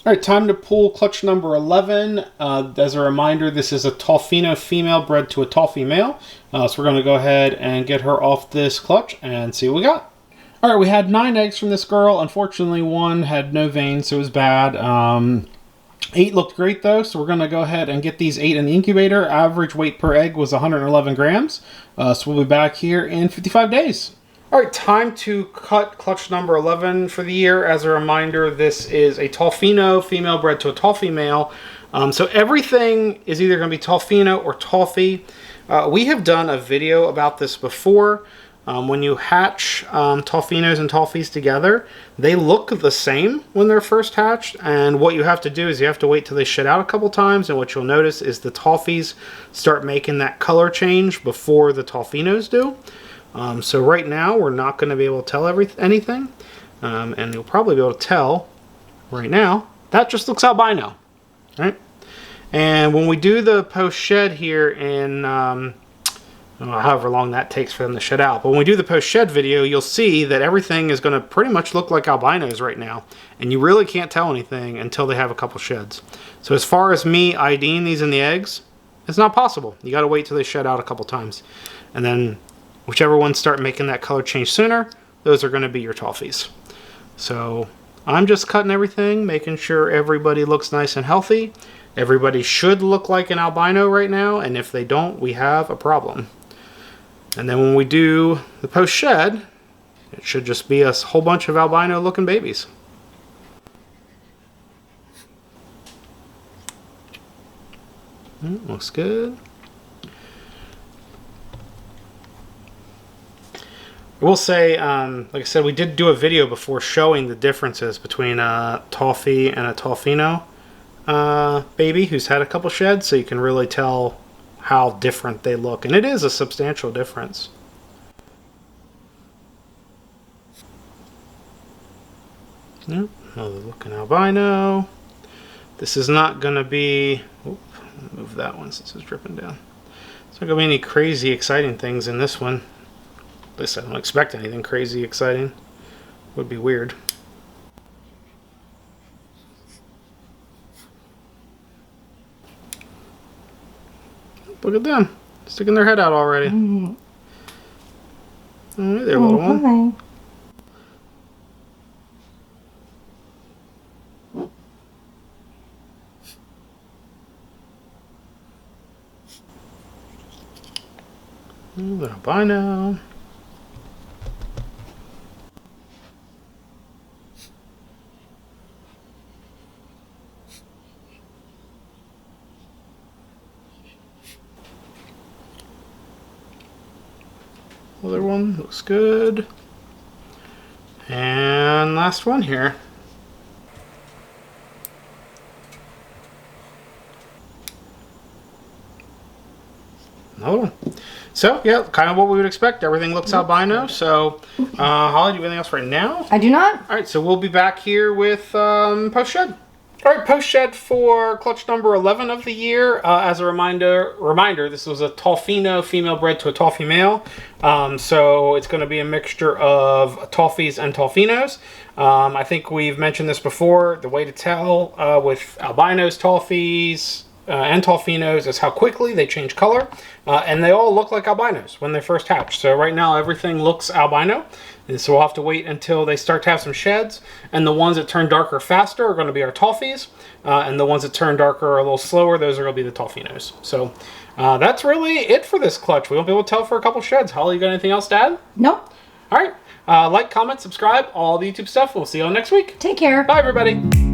All right, time to pull clutch number 11. As a reminder, this is a Toffino female bred to a Toffee male. So we're going to go ahead and get her off this clutch and see what we got. All right, we had 9 eggs from this girl. Unfortunately, 1 had no veins, so it was bad. 8 looked great, though, so we're going to go ahead and get these 8 in the incubator. Average weight per egg was 111 grams. So we'll be back here in 55 days. All right, time to cut clutch number 11 for the year. As a reminder, this is a Toffino female bred to a Toffee male. So everything is either going to be Toffino or Toffee. We have done a video about this before. When you hatch Toffinos and Toffies together, they look the same when they're first hatched, and what you have to do is you have to wait till they shed out a couple times, and what you'll notice is the Toffies start making that color change before the Toffinos do. So right now we're not going to be able to tell anything, and you'll probably be able to tell right now that just looks albino, right? And when we do the post shed here in however long that takes for them to shed out. But when we do the post-shed video, you'll see that everything is going to pretty much look like albinos right now. And you really can't tell anything until they have a couple sheds. So as far as me IDing these in the eggs, it's not possible. You got to wait till they shed out a couple times. And then whichever ones start making that color change sooner, those are going to be your Toffies. So I'm just cutting everything, making sure everybody looks nice and healthy. Everybody should look like an albino right now, and if they don't, we have a problem. And then when we do the post-shed, it should just be a whole bunch of albino-looking babies. Looks good. I will say, like I said, we did do a video before showing the differences between a Toffee and a Toffino baby who's had a couple sheds, so you can really tell how different they look, and it is a substantial difference. Yep, another looking albino. This is not going to be, move that one since it's dripping down. There's not going to be any crazy exciting things in this one. At least I don't expect anything crazy exciting. Would be weird. Look at them, sticking their head out already. All right, there, little one. Little albino. Other one looks good. And last one here. Another one. So, yeah, kind of what we would expect. Everything looks albino. So, Holly, do you have anything else right now? I do not. All right, so we'll be back here with post-shed. All right, post-shed for clutch number 11 of the year. As a reminder, this was a Toffino female bred to a Toffee male. So it's going to be a mixture of Toffies and Toffinos. I think we've mentioned this before. The way to tell with albinos, Toffies, and Toffinos is how quickly they change color. And they all look like albinos when they first hatch. So right now everything looks albino. And so we'll have to wait until they start to have some sheds. And the ones that turn darker faster are going to be our Toffies. And the ones that turn darker a little slower, those are going to be the Toffinos. So that's really it for this clutch. We won't be able to tell for a couple sheds. Holly, you got anything else to add? Nope. All right. Like, comment, subscribe, all the YouTube stuff. We'll see you all next week. Take care. Bye, everybody.